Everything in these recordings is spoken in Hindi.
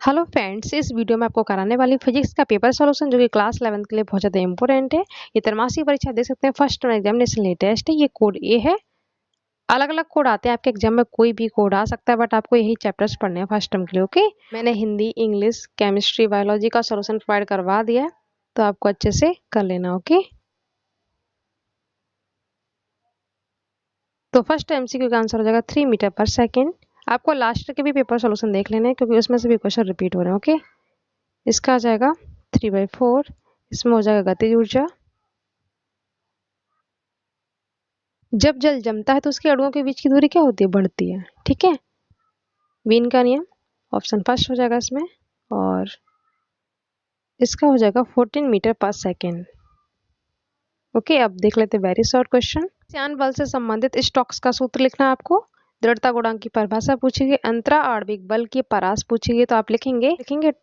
हेलो फ्रेंड्स, इस वीडियो में आपको कराने वाली फिजिक्स का पेपर सॉल्यूशन जो कि क्लास 11th के लिए बहुत ज़्यादा इंपॉर्टेंट है। ये त्रैमासिक परीक्षा देख सकते हैं, फर्स्ट टर्म एग्जामिनेशन लेटेस्ट है। ये कोड ए है। अलग अलग कोड आते हैं आपके एग्जाम में, कोई भी कोड आ सकता है, बट आपको यही चैप्टर्स पढ़ने हैं फर्स्ट टर्म के लिए। ओके, मैंने हिंदी, इंग्लिश, केमिस्ट्री, बायोलॉजी का सोल्यूशन प्रोवाइड करवा दिया है, तो आपको अच्छे से कर लेना। ओके, तो फर्स्ट MCQ का आंसर हो जाएगा 3 मीटर पर सेकेंड। आपको लास्ट के भी पेपर सोल्यूशन देख लेना है, क्योंकि उसमें से भी क्वेश्चन रिपीट हो रहे हैं। ओके, इसका आ जाएगा 3/4। इसमें हो जाएगा गतिज ऊर्जा। जब जल जमता है तो उसके अणुओं के बीच की दूरी क्या होती है? बढ़ती है। ठीक है, वीन का नियम ऑप्शन फर्स्ट हो जाएगा इसमें, और इसका हो जाएगा 14 मीटर पर सेकेंड। ओके, अब देख लेते हैं वेरी शॉर्ट क्वेश्चन। श्यान बल से संबंधित स्टोक्स का सूत्र लिखना है आपको। दृढ़ता गुणांक की परिभाषा पूछी गई, अंतरा आणविक बल की परास पूछी गई, तो आप लिखेंगे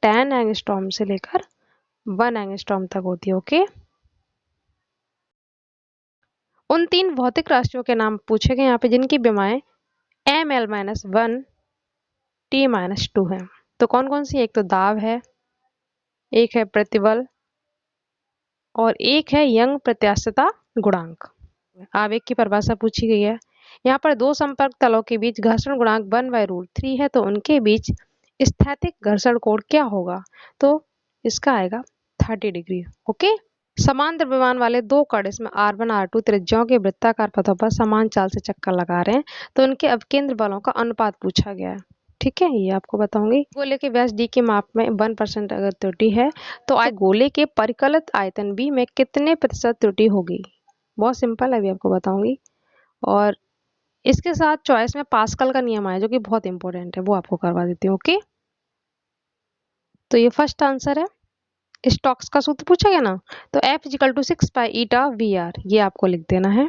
10 एंगस्ट्रॉम से लेकर 1 एंगस्ट्रॉम तक होती है। ओके, उन 3 भौतिक राशियों के नाम पूछे गए यहाँ पे जिनकी विमाएं ml-1 t-2 है। तो कौन कौन सी? एक तो दाब है, एक है प्रतिबल, और एक है यंग प्रत्यास्थता गुणांक। आवेग की परिभाषा पूछी गई है। यहाँ पर दो संपर्क तलों के बीच घर्षण गुणांक 1/√3 है, तो उनके बीच स्थैतिक घर्षण कोण क्या होगा? तो इसका आएगा 30 डिग्री। ओके, समान द्रव्यमान वाले दो कण इसमें R1 R2 त्रिज्याओं के वृत्ताकार पथों पर समान चाल से चक्कर लगा रहे हैं, तो उनके अपकेंद्र बलों का अनुपात पूछा गया है। ठीक है, ये आपको बताऊंगी। गोले के व्यास d की माप में 1% अगर त्रुटि है, तो गोले के परिकलित आयतन b में कितने प्रतिशत त्रुटि होगी? बहुत सिंपल है, अभी आपको बताऊंगी। और इसके साथ चॉइस में पास्कल का नियम आया जो कि बहुत इंपॉर्टेंट है, वो आपको करवा देती हूँ। ओके, तो ये फर्स्ट आंसर है। स्टोक्स का सूत्र पूछा गया ना, तो F = 6π∗VR, ये आपको लिख देना है।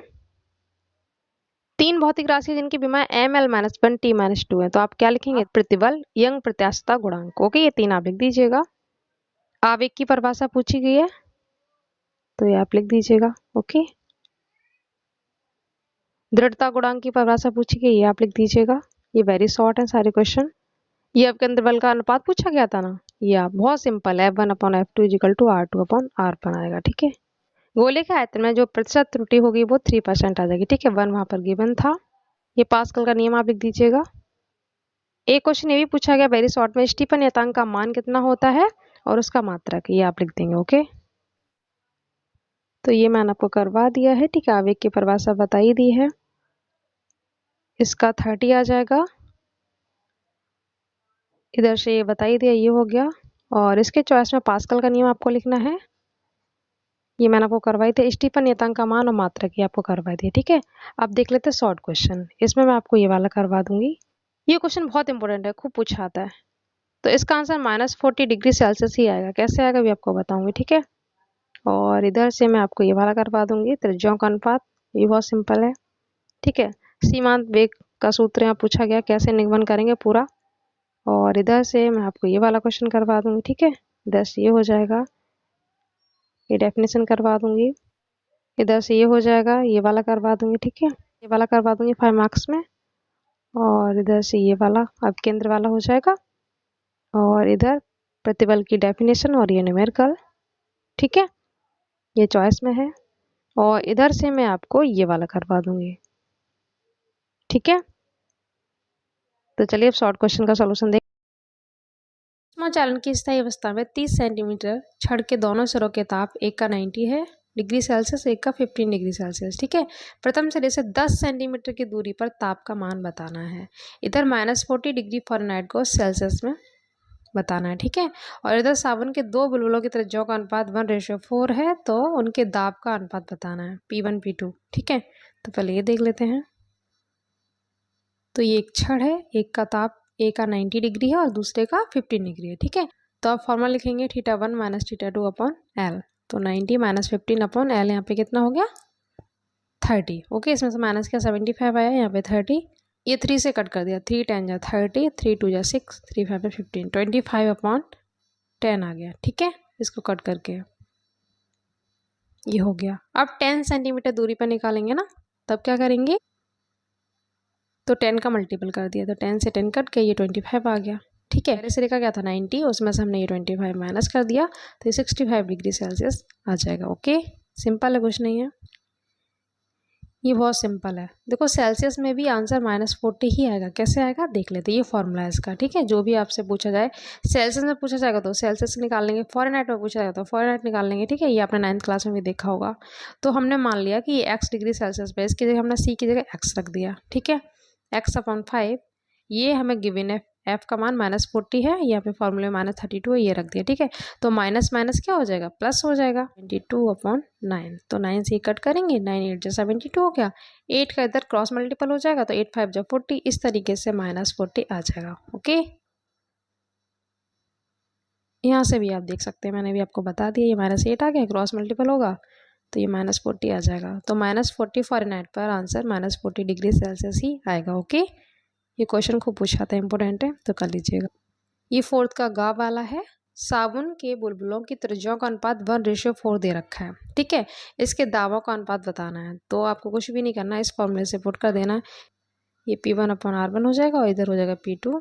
3 भौतिक राशि जिनकी विमाएं ml-1 t-2 है, तो आप क्या लिखेंगे? प्रतिबल, यंग प्रत्यास्थता गुणांक। ओके, ये 3 आप लिख दीजिएगा। आवेग की परिभाषा पूछी गई है, तो ये आप लिख दीजिएगा। ओके, दृढ़ता गुणांक की परिभाषा पूछी गई, ये आप लिख दीजिएगा। ये वेरी शॉर्ट है सारे क्वेश्चन। ये आपके अंदर बल का अनुपात पूछा गया था ना, ये आप बहुत सिंपल है, F1/F2 = R2/R1 आएगा। ठीक है, गोले के आयतन में जो प्रतिशत त्रुटि होगी वो 3% आ जाएगी। ठीक है, 1 वहां पर गिवन था। ये पास्कल का नियम आप लिख दीजिएगा। एक क्वेश्चन ये भी पूछा गया वेरी शॉर्ट में, स्टीफन नियतांक का मान कितना होता है और उसका मात्रक, ये आप लिख देंगे। ओके, तो ये मैंने आपको करवा दिया है। ठीक है, आवेग की परिभाषा बताई दी है, इसका 30 आ जाएगा। इधर से ये बताई दिया, ये हो गया। और इसके चॉइस में पास्कल का नियम आपको लिखना है, ये मैंने आपको करवाई थी। स्टीफन नियतांक का मान और मात्रक ये आपको करवाई थी। ठीक है, अब देख लेते हैं शॉर्ट क्वेश्चन। इसमें मैं आपको ये वाला करवा दूंगी। ये क्वेश्चन बहुत इंपॉर्टेंट है, खूब पूछा आता है। तो इसका आंसर -40 डिग्री सेल्सियस ही आएगा। कैसे आएगा भी आपको बताऊंगी। ठीक है, और इधर से मैं आपको ये वाला करवा दूंगी, त्रिज्याओं का अनुपात। ये बहुत सिंपल है। ठीक है, सीमांत वेग का सूत्र यहाँ पूछा गया, कैसे निगमन करेंगे पूरा। और इधर से मैं आपको ये वाला क्वेश्चन करवा दूंगी। ठीक है, इधर से ये हो जाएगा, ये डेफिनेशन करवा दूंगी। इधर से ये हो जाएगा, ये वाला करवा दूंगी। ठीक है, ये वाला करवा दूंगी 5 मार्क्स में। और इधर से ये वाला अब केंद्र वाला हो जाएगा, और इधर प्रतिबल की डेफिनेशन और ये न्यूमेरिकल। ठीक है, ये चॉइस में है। और इधर से मैं आपको ये वाला करवा दूंगी। ठीक है, तो चलिए अब शॉर्ट क्वेश्चन का सॉल्यूशन देख। उष्मा चालन की स्थायी अवस्था में 30 सेंटीमीटर छड़ के दोनों सिरों के ताप एक का 90 है डिग्री सेल्सियस, एक का 15 डिग्री सेल्सियस। ठीक है, प्रथम सिरे से 10 सेंटीमीटर की दूरी पर ताप का मान बताना है। इधर -40 डिग्री फ़ारेनहाइट को सेल्सियस में बताना है। ठीक है, और इधर साबुन के दो बुलबुलों की त्रिज्याओं का अनुपात 1:4 है, तो उनके दाब का अनुपात बताना है, P1 P2। ठीक है, तो पहले ये देख लेते हैं। तो ये एक छड़ है, एक का ताप एक का 90 डिग्री है और दूसरे का 15 डिग्री है। ठीक है, तो आप फॉर्मूला लिखेंगे θ1 - θ2/L। तो 90 - 15/L, यहाँ पे कितना हो गया? 30। ओके, इसमें से माइनस क्या 75 आया, यहाँ पे 30। ये 3 से कट कर दिया, 3 10 जा 30, 3 2 जा 6, 3 5 15, 25/10 आ गया। ठीक है, इसको कट करके ये हो गया। अब 10 सेंटीमीटर दूरी पर निकालेंगे ना, तब क्या करेंगे? तो 10 का मल्टीपल कर दिया, तो 10 से 10 कट के ये 25 आ गया। ठीक है, पहले सिरे का क्या था 90, उसमें से हमने ये 25 माइनस कर दिया तो ये 65 डिग्री सेल्सियस आ जाएगा। ओके, सिंपल है, कुछ नहीं है, ये बहुत सिंपल है। देखो सेल्सियस में भी आंसर -40 ही आएगा। कैसे आएगा देख लेते हैं, ये फॉर्मूला है इसका। ठीक है, जो भी आपसे पूछा जाए सेल्सियस में पूछा जाएगा तो सेल्सियस निकाल लेंगे, फॉरेनहाइट में पूछा जाएगा तो फॉरेनहाइट निकाल लेंगे। ठीक है, ये आपने 9th क्लास में भी देखा होगा। तो हमने मान लिया कि ये x डिग्री सेल्सियस पे, इसकी जगह हमने c की जगह x रख दिया। ठीक है, x/5 ये हमें गिवन है, f का मान -40 है, यहाँ पे फॉर्मूले में -32 है, ये रख दिया। ठीक है, तो माइनस माइनस क्या हो जाएगा, प्लस हो जाएगा, 22/9। तो 9 से कट करेंगे, 9 8 72 हो गया, 8 का इधर क्रॉस मल्टीपल हो जाएगा तो 8 5 40, इस तरीके से -40 आ जाएगा। ओके, यहाँ से भी आप देख सकते हैं, मैंने भी आपको बता दिया, ये -8 आ गया, क्रॉस मल्टीपल होगा तो ये -40 आ जाएगा। तो -40 फॉरेनहाइट पर आंसर -40 डिग्री सेल्सियस ही आएगा। ओके, ये क्वेश्चन खूब पूछा था, इंपॉर्टेंट है, तो कर लीजिएगा। ये 4th का गा वाला है। साबुन के बुलबुलों की त्रिज्याओं का अनुपात 1:4 दे रखा है। ठीक है, इसके दावों का अनुपात बताना है। तो आपको कुछ भी नहीं करना है, इस फॉर्मूले से पुट कर देना है। ये P1/R1 हो जाएगा और इधर हो जाएगा P2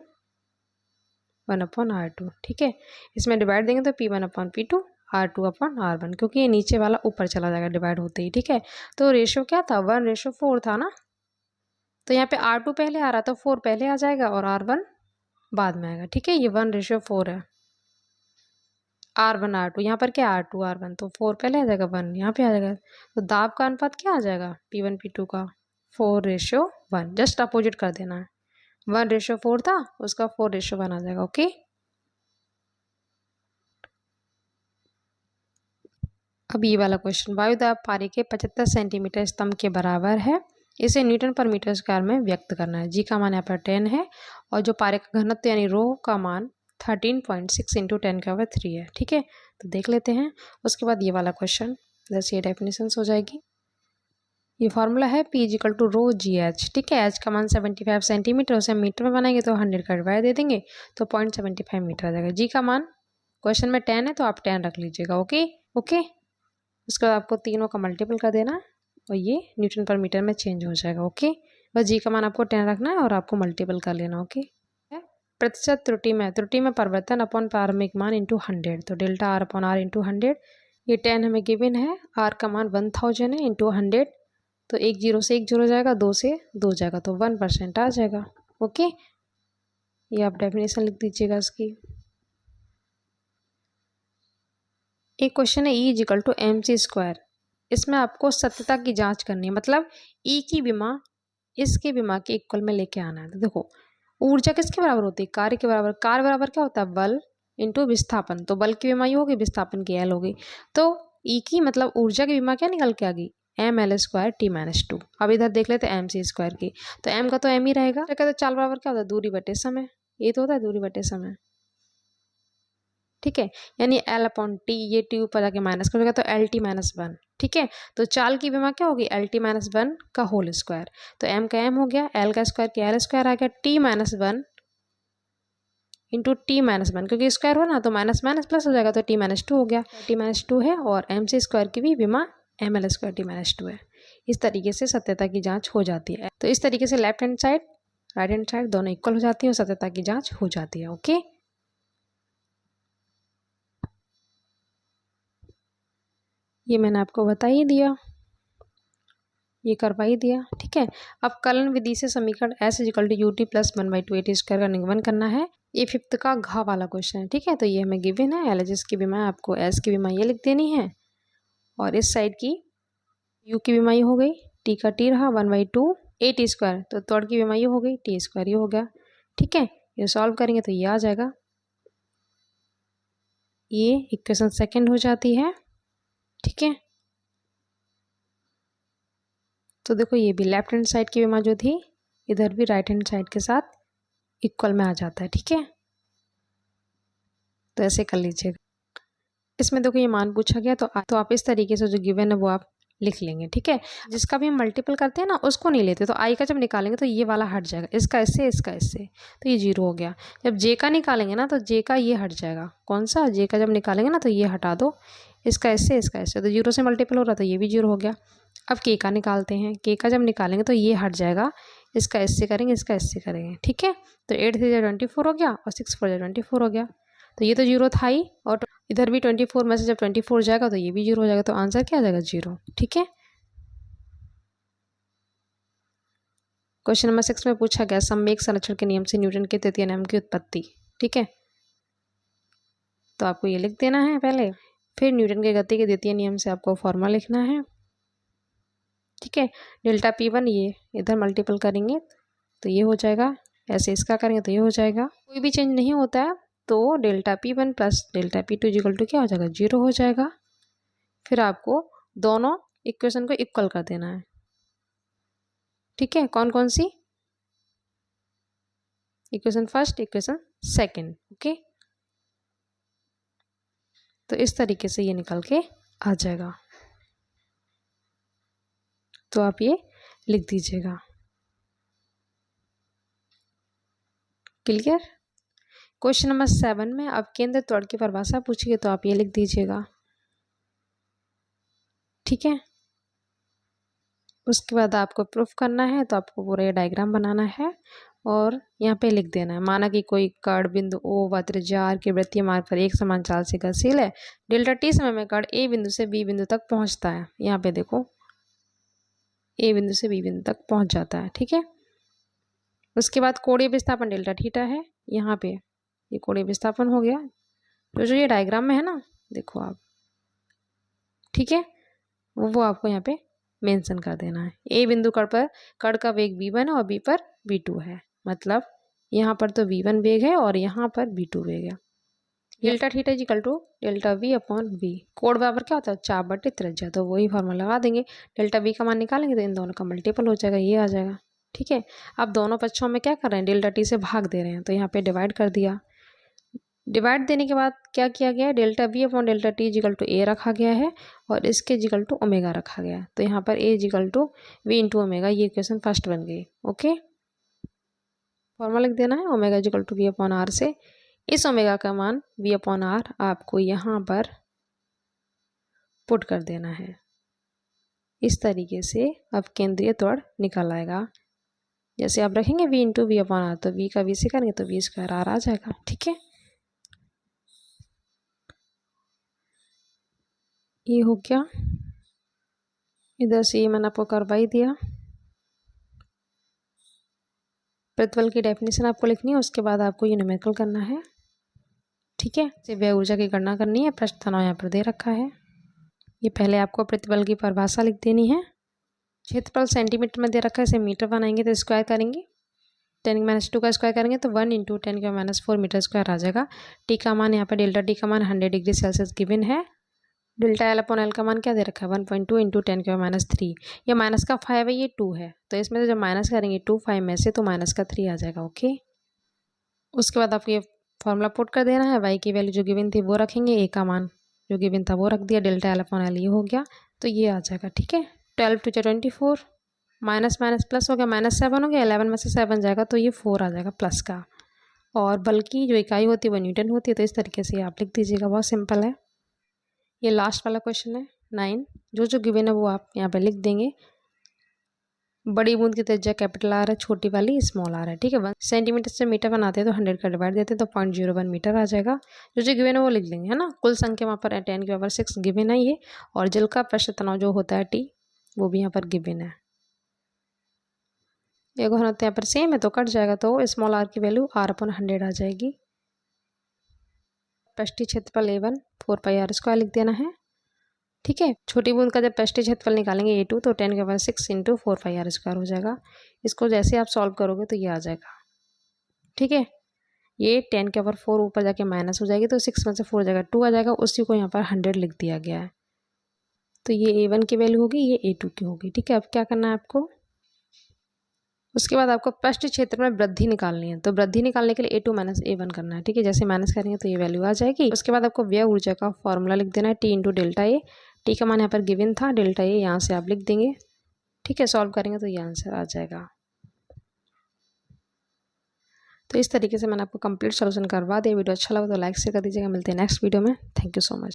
1/R2। ठीक है, इसमें डिवाइड देंगे तो P1/P2 R2/R1, क्योंकि ये नीचे वाला ऊपर चला जाएगा डिवाइड होते ही। ठीक है, तो रेशियो क्या था, 1:4 था ना, तो यहाँ पे R2 पहले आ रहा तो 4 पहले आ जाएगा और R1 बाद में आएगा। ठीक है, ये 1:4 है। R1 R2, यहाँ पर क्या R2 R1, तो 4 पहले आ जाएगा, 1 यहाँ पे आ जाएगा। तो दाब का अनुपात क्या आ जाएगा P1 P2 का 4:1, जस्ट अपोजिट कर देना है। 1:4 था, उसका 4:1 आ जाएगा। ओके, अब ये वाला क्वेश्चन, वायु दाब पारी के 75 सेंटीमीटर स्तंभ के बराबर है, इसे न्यूटन पर मीटर स्क्वायर में व्यक्त करना है। जी का मान यहाँ पर 10 है और जो पारे का घनत्व यानी रो का मान 13.6 × 10⁻³ है। ठीक है, तो देख लेते हैं। उसके बाद ये वाला क्वेश्चन, जैसे ये डेफिनेशंस हो जाएगी। ये फॉर्मूला है P = ρgh। ठीक है, h का मान 75 सेंटीमीटर, उसे मीटर में बनाएंगे तो 100 का डिवाइड दे देंगे तो 0.75 मीटर आ जाएगा। जी का मान क्वेश्चन में 10 है तो आप 10 रख लीजिएगा। ओके ओके, उसके बाद आपको तीनों का मल्टीपल कर देना और ये न्यूटन पर मीटर में चेंज हो जाएगा। ओके, बस जी का मान आपको 10 रखना है और आपको मल्टीपल कर लेना। ओके, प्रतिशत त्रुटि में परिवर्तन अपॉन प्रारंभिक मान इंटू 100, तो डेल्टा R/R इंटू 100। ये 10 हमें गिवन है, R का मान 1000 है इंटू 100, तो 1 0 से 1 0 जाएगा, 2 से 2 जाएगा, तो 1% आ जाएगा। ओके, ये आप डेफिनेशन लिख दीजिएगा इसकी। एक क्वेश्चन है E = mc²। इसमें आपको सत्यता की जांच करनी है, मतलब E की विमा इसके विमा के इक्वल में लेके आना है। तो देखो ऊर्जा किसके बराबर होती है, कार्य के बराबर। कार्य बराबर क्या होता है, बल इंटू विस्थापन, तो बल की विमा ये होगी, विस्थापन की L होगी। तो E की मतलब ऊर्जा की विमा क्या निकल के आ गई, mL² t-2। अब इधर देख लेते हैं mc² की, तो m का तो m ही रहेगा। तो चाल बराबर क्या होता है, दूरी बटे समय, ये तो होता है दूरी बटे समय। ठीक है, यानी L/T, ये T ऊपर जाके माइनस कर देगा तो LT-1। ठीक है, तो चाल की विमा क्या होगी, LT-1 का होल स्क्वायर, तो m का m हो गया, L का स्क्वायर किया L² आ गया, T-1 इंटू T-1, क्योंकि स्क्वायर हो ना तो माइनस माइनस प्लस हो जाएगा, तो T-2 हो गया। T-2 है और mc² की भी विमा mL² T-2 है। इस तरीके से सत्यता की जांच हो जाती है। तो इस तरीके से left hand side right hand side दोनों इक्वल हो जाती है और सत्यता की जांच हो जाती है। ओके, ये मैंने आपको बता ही दिया, ये करवा ही दिया। ठीक है, अब कलन विधि से समीकरण S = UT + 1/2 AT² का निगमन करना है। ये 5th का घ वाला क्वेश्चन है। ठीक है, तो ये हमें गिवन है, LHS की विमा आपको S की विमा ये लिख देनी है और इस साइड की U की विमा ये हो गई, T का T रहा 1/2 AT², तो तोड़ की विमा ये हो गई, T² ये हो गया। ठीक है, ये सॉल्व करेंगे तो ये आ जाएगा, ये इक्वेशन सेकेंड हो जाती है। ठीक है, तो देखो ये भी लेफ्ट हैंड साइड की विमा जो थी इधर भी राइट हैंड साइड के साथ इक्वल में आ जाता है। ठीक है, तो ऐसे कर लीजिएगा। इसमें देखो ये मान पूछा गया तो आप इस तरीके से जो गिवन है वो आप लिख लेंगे। ठीक है, जिसका भी हम मल्टीपल करते हैं ना उसको नहीं लेते, तो आई का जब निकालेंगे तो ये वाला हट जाएगा, इसका इससे, तो ये 0 हो गया। जब जे का निकालेंगे ना तो जे का ये हट जाएगा, कौन सा, जे का जब निकालेंगे ना तो ये हटा दो, इसका इससे, तो 0 से मल्टीपल हो रहा तो ये भी 0 हो गया। अब के का निकालते हैं, के का जब निकालेंगे तो ये हट जाएगा, इसका इससे करेंगे, इसका इससे करेंगे, ठीक है। तो 8 3 24 हो गया और 6 4 24 हो गया। तो ये तो जीरो था ही, और इधर भी 24 में से जब 24 जाएगा तो ये भी जीरो हो जाएगा, तो आंसर क्या आ जाएगा? जीरो, ठीक है। क्वेश्चन नंबर 6 में पूछा गया समवेग संरक्षण के नियम से न्यूटन के तृतीय नियम की उत्पत्ति, ठीक है। तो आपको ये लिख देना है पहले, फिर न्यूटन के गति के द्वितीय नियम से आपको फॉर्मूला लिखना है, ठीक है। डेल्टा P1 ये इधर मल्टीपल करेंगे तो ये हो जाएगा, ऐसे इसका करेंगे तो ये हो जाएगा, कोई भी चेंज नहीं होता है, तो delta P1 plus delta P2 equal to क्या हो जाएगा? जीरो हो जाएगा। फिर आपको दोनों इक्वेशन को इक्वल कर देना है, ठीक है। कौन कौन सी? Equation first, equation second, okay. तो इस तरीके से ये निकल के आ जाएगा, तो आप ये लिख दीजिएगा। क्लियर? क्वेश्चन नंबर 7 में अब केंद्र त्वरण की परिभाषा पूछिए, तो आप ये लिख दीजिएगा, ठीक है। उसके बाद आपको प्रूफ करना है, तो आपको पूरा ये डायग्राम बनाना है और यहाँ पे लिख देना है। माना कि कोई कण बिंदु O व त्रिज्या r के वृत्तीय मार्ग पर एक समान चाल से गतिशील है। डेल्टा t समय में कण A बिंदु से B बिंदु तक पहुंचता है। यहाँ पे देखो, A बिंदु से B बिंदु तक पहुंच जाता है, ठीक है। उसके बाद कोणीय विस्थापन डेल्टा थीटा है। यहाँ पे ये कोणीय विस्थापन हो गया, तो जो ये डायग्राम में है ना, देखो आप, ठीक है, वो आपको यहाँ पे मेंशन कर देना है। ए बिंदु कण पर कण का वेग v1 है और b पर v2 है, मतलब यहाँ पर तो v1 वेग है और यहाँ पर v2 वेग है। Delta theta equal to delta v upon v, कोण बराबर क्या होता है? चाप बटे त्रिज्या, तो वही फॉर्मूला लगा देंगे। डेल्टा v का मान निकालेंगे तो इन दोनों का मल्टीपल हो जाएगा, ये आ जाएगा, ठीक है। अब दोनों पक्षों में क्या कर रहे हैं? डेल्टा t से भाग दे रहे हैं, तो यहाँ पे डिवाइड कर दिया। डिवाइड देने के बाद क्या किया गया है? Delta v upon delta t equal to a रखा गया है और इसके इक्वल टू ओमेगा रखा गया है, तो यहाँ पर a equal to v into omega, ये इक्वेशन फर्स्ट बन गई, ओके। फॉर्मूला लिख देना है, omega equal to v upon r से इस ओमेगा का मान v अपॉन r आपको यहाँ पर पुट कर देना है। इस तरीके से अब केंद्रीय त्वरण निकल आएगा। जैसे आप रखेंगे v into v upon r, तो v का v से करेंगे तो v स्क्वायर r आ जाएगा, ठीक है। ये हो गया, इधर से ये मैंने आपको करवा ही दिया। प्रतिबल की डेफिनेशन आपको लिखनी है, उसके बाद आपको ये न्यूमेरिकल करना है, ठीक है। से व्यय ऊर्जा की गणना करनी है, प्रश्न तनाव यहाँ पर दे रखा है। ये पहले आपको प्रतिबल की परिभाषा लिख देनी है। क्षेत्रफल सेंटीमीटर में दे रखा है, इसे मीटर बनाएंगे तो स्क्वायर करेंगे, 10⁻² का स्क्वायर करेंगे तो 1 इंटू 10⁻⁴ मीटर स्क्वायर आ जाएगा। टी का मान यहाँ पर डेल्टा टी का मान 100 डिग्री सेल्सियस गिवन है। डेल्टा एल अपॉन एल का मान क्या दे रखा है? 1.2 इंटू 10⁻⁻3। ये माइनस का 5 है, ये 2 है, तो इसमें से जब माइनस करेंगे 2 5 में से, तो माइनस का 3 आ जाएगा, ओके। उसके बाद आपको ये फॉर्मूला पुट कर देना है। वाई की वैल्यू जो गिवन थी वो रखेंगे, ए का मान जो गिवन था वो रख दिया, डेल्टा एल अपॉन एल ये हो गया, तो ये आ जाएगा, ठीक है। 12 2 24, माइनस माइनस प्लस हो गया, -7 हो गया, 11 में से 7 जाएगा तो ये 4 आ जाएगा प्लस का। और बल की जो इकाई होती है वो न्यूटन होती है, तो इस तरीके से आप लिख दीजिएगा, बहुत सिंपल है। ये लास्ट वाला क्वेश्चन है 9, जो गिवन है वो आप यहाँ पे लिख देंगे। बड़ी बूंद की त्रिज्या कैपिटल आर है, छोटी वाली स्मॉल आर है, ठीक है। 1 सेंटीमीटर से मीटर बनाते हैं तो 100 का डिवाइड देते हैं तो 0.01 मीटर आ जाएगा। जो गिवन है वो लिख लेंगे, है ना। कुल संख्या वहाँ पर 10⁻⁶ गिवन है ये, और जल का पृष्ठ तनाव जो होता है टी, वो भी यहाँ पर गिवन है। एक घनत्व यहाँ पर सेम है तो कट जाएगा, तो स्मॉल आर की वैल्यू r/100 आ जाएगी। पृष्ठीय क्षेत्रफल A1 4πr² लिख देना है, ठीक है। छोटी बूंद का जब पृष्ठीय क्षेत्रफल निकालेंगे A2 तो 10⁻⁶ इंटू 4πr² हो जाएगा। इसको जैसे आप सॉल्व करोगे तो ये आ जाएगा, ठीक है। ये 10⁻⁴ ऊपर जाके माइनस हो जाएगी, तो 6 में से 4 जाएगा 2 आ जाएगा, उसी को यहाँ पर 100 लिख दिया गया है। तो ये A1 की वैल्यू होगी, ये A2 की होगी, ठीक है। अब क्या करना है आपको? उसके बाद आपको पृष्ठ क्षेत्र में वृद्धि निकालनी है, तो वृद्धि निकालने के लिए A2 माइनस A1 करना है, ठीक है। जैसे माइनस करेंगे तो ये वैल्यू आ जाएगी। उसके बाद आपको व्यय ऊर्जा का फॉर्मूला लिख देना है, T into delta A. T का मान यहाँ पर गिवन था, डेल्टा ए यहाँ से आप लिख देंगे, ठीक है। सॉल्व करेंगे तो ये आंसर आ जाएगा। तो इस तरीके से मैंने आपको कंप्लीट सॉल्यूशन करवा दिया। वीडियो अच्छा लगा तो लाइक से कर दीजिएगा। मिलते हैं नेक्स्ट वीडियो में। Thank you so much.